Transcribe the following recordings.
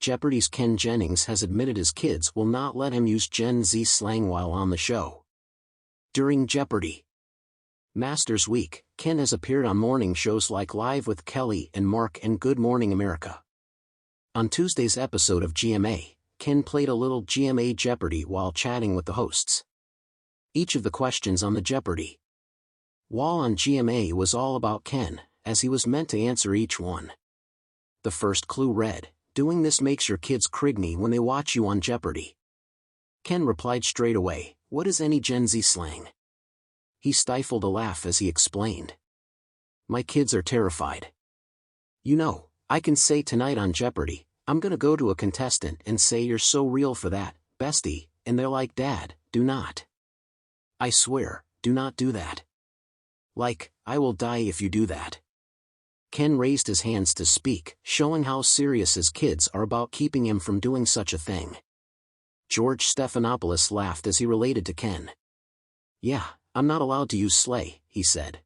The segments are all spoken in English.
Jeopardy's Ken Jennings has admitted his kids will not let him use Gen Z slang while on the show. During Jeopardy! Masters Week, Ken has appeared on morning shows like Live with Kelly and Mark and Good Morning America. On Tuesday's episode of GMA, Ken played a little GMA Jeopardy while chatting with the hosts. Each of the questions on the Jeopardy! Wall on GMA was all about Ken, as he was meant to answer each one. The first clue read, "Doing this makes your kids crigny when they watch you on Jeopardy!" Ken replied straight away, "What is any Gen Z slang?" He stifled a laugh as he explained. "My kids are terrified. You know, I can say tonight on Jeopardy, I'm gonna go to a contestant and say you're so real for that, bestie, and they're like, Dad, do not. I swear, do not do that. Like, I will die if you do that." Ken raised his hands to speak, showing how serious his kids are about keeping him from doing such a thing. George Stephanopoulos laughed as he related to Ken. "Yeah, I'm not allowed to use slay," he said.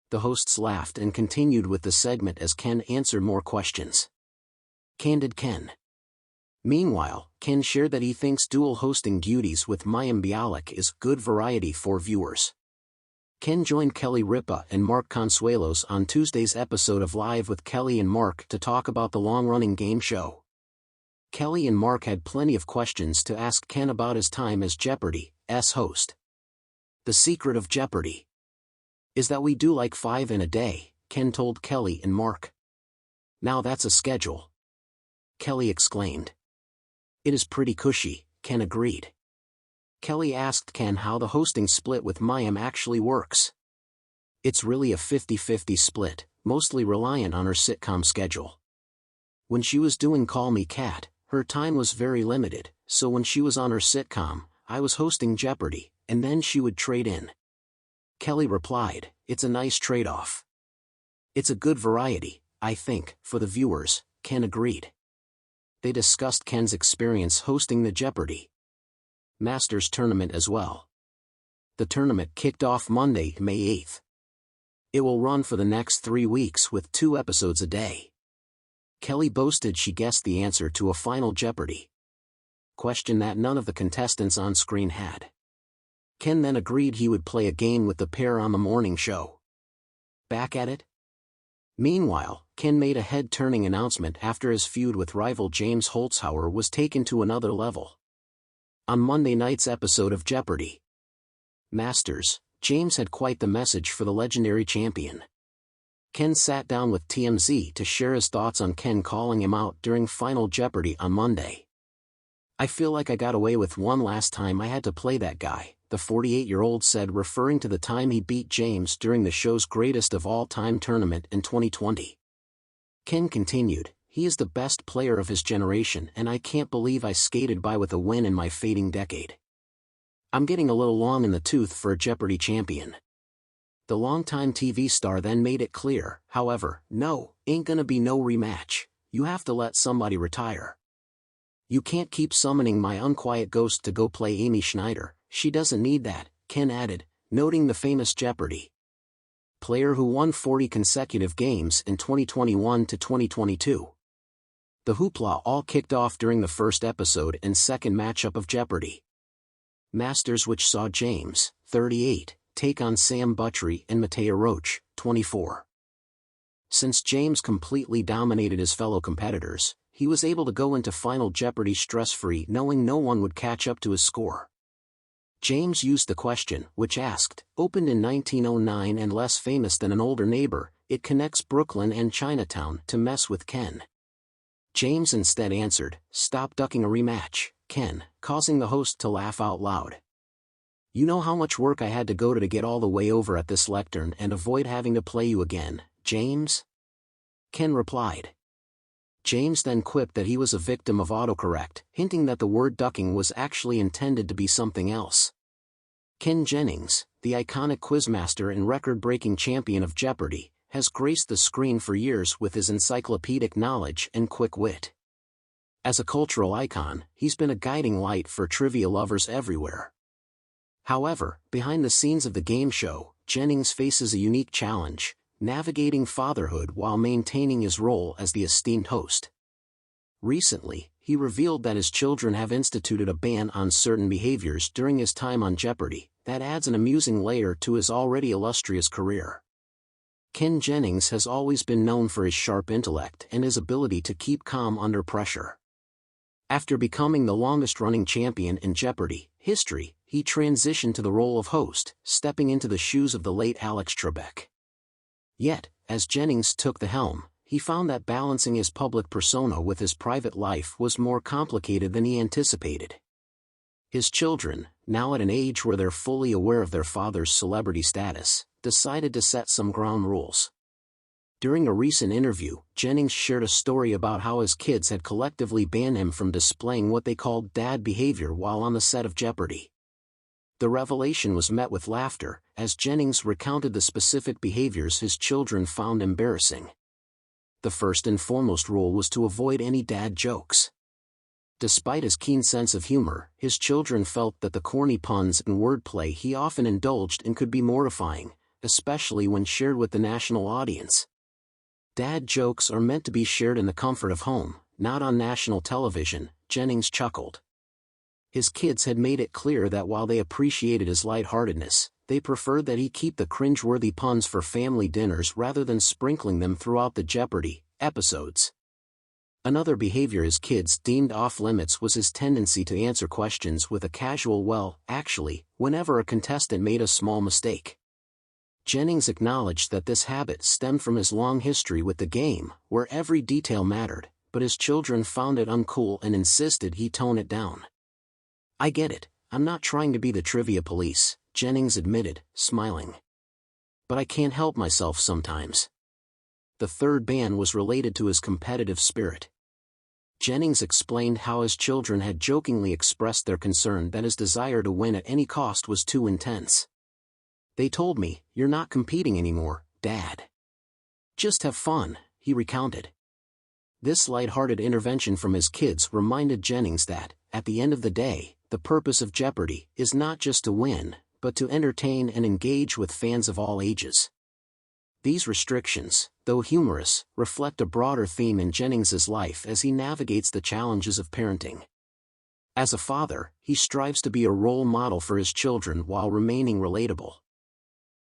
The hosts laughed and continued with the segment as Ken answered more questions. Candid Ken. Meanwhile, Ken shared that he thinks dual hosting duties with mayim bialik is good variety for viewers. Ken joined Kelly Ripa and Mark Consuelos on Tuesday's episode of Live with Kelly and Mark to talk about the long-running game show. Kelly and Mark had plenty of questions to ask Ken about his time as Jeopardy's host. "The secret of Jeopardy! Is that we do like 5 in a day," Ken told Kelly and Mark. "Now that's a schedule," Kelly exclaimed. "It is pretty cushy," Ken agreed. Kelly asked Ken how the hosting split with mayim actually works. "It's really a 50-50 split, mostly reliant on her sitcom schedule. When she was doing Call Me Kat, her time was very limited, so when she was on her sitcom, I was hosting Jeopardy, and then she would trade in." Kelly replied, "It's a nice trade-off. It's a good variety, I think, for the viewers," Ken agreed. They discussed Ken's experience hosting the Jeopardy! Masters tournament as well. The tournament kicked off Monday, May 8th. It will run for the next 3 weeks with 2 episodes a day. Kelly boasted she guessed the answer to a final Jeopardy! Question that none of the contestants on screen had. Ken then agreed he would play a game with the pair on the morning show. Back at it? Meanwhile, Ken made a head-turning announcement after his feud with rival James Holzhauer was taken to another level. On Monday night's episode of Jeopardy! Masters, James had quite the message for the legendary champion. Ken sat down with TMZ to share his thoughts on Ken calling him out during Final Jeopardy! On Monday. "I feel like I got away with one last time I had to play that guy," the 48-year-old said, referring to the time he beat James during the show's greatest of all-time tournament in 2020. Ken continued, "He is the best player of his generation and I can't believe I skated by with a win in my fading decade. I'm getting a little long in the tooth for a Jeopardy champion." The longtime TV star then made it clear, however, "No, ain't gonna be no rematch. You have to let somebody retire. You can't keep summoning my unquiet ghost to go play Amy Schneider, she doesn't need that," Ken added, noting the famous Jeopardy! Player who won 40 consecutive games in 2021 to 2022. The hoopla all kicked off during the first episode and second matchup of Jeopardy! Masters, which saw James, 38, take on Sam Buttrey and Mattea Roach, 24. Since James completely dominated his fellow competitors, he was able to go into Final Jeopardy! Stress-free, knowing no one would catch up to his score. James used the question, which asked, opened in 1909 and less famous than an older neighbor, it connects Brooklyn and Chinatown, to mess with Ken. James instead answered, "Stop ducking a rematch, Ken," causing the host to laugh out loud. "You know how much work I had to go to get all the way over at this lectern and avoid having to play you again, James?" Ken replied. James then quipped that he was a victim of autocorrect, hinting that the word ducking was actually intended to be something else. Ken Jennings, the iconic quizmaster and record-breaking champion of Jeopardy! Has graced the screen for years with his encyclopedic knowledge and quick wit. As a cultural icon, he's been a guiding light for trivia lovers everywhere. However, behind the scenes of the game show, Jennings faces a unique challenge, navigating fatherhood while maintaining his role as the esteemed host. Recently, he revealed that his children have instituted a ban on certain behaviors during his time on Jeopardy that adds an amusing layer to his already illustrious career. Ken Jennings has always been known for his sharp intellect and his ability to keep calm under pressure. After becoming the longest-running champion in Jeopardy history, he transitioned to the role of host, stepping into the shoes of the late Alex Trebek. Yet, as Jennings took the helm, he found that balancing his public persona with his private life was more complicated than he anticipated. His children, now at an age where they're fully aware of their father's celebrity status, decided to set some ground rules. During a recent interview, Jennings shared a story about how his kids had collectively banned him from displaying what they called dad behavior while on the set of Jeopardy! The revelation was met with laughter, as Jennings recounted the specific behaviors his children found embarrassing. The first and foremost rule was to avoid any dad jokes. Despite his keen sense of humor, his children felt that the corny puns and wordplay he often indulged in could be mortifying, especially when shared with the national audience. Dad jokes are meant to be shared in the comfort of home, not on national television, Jennings chuckled. His kids had made it clear that while they appreciated his lightheartedness, they preferred that he keep the cringe-worthy puns for family dinners rather than sprinkling them throughout the Jeopardy! Episodes. Another behavior his kids deemed off-limits was his tendency to answer questions with a casual "well, actually," whenever a contestant made a small mistake. Jennings acknowledged that this habit stemmed from his long history with the game, where every detail mattered, but his children found it uncool and insisted he tone it down. "I get it, I'm not trying to be the trivia police," Jennings admitted, smiling. "But I can't help myself sometimes." The third ban was related to his competitive spirit. Jennings explained how his children had jokingly expressed their concern that his desire to win at any cost was too intense. "They told me, 'You're not competing anymore, Dad. Just have fun,'" he recounted. This light-hearted intervention from his kids reminded Jennings that, at the end of the day, the purpose of Jeopardy! Is not just to win, but to entertain and engage with fans of all ages. These restrictions, though humorous, reflect a broader theme in Jennings's life as he navigates the challenges of parenting. As a father, he strives to be a role model for his children while remaining relatable.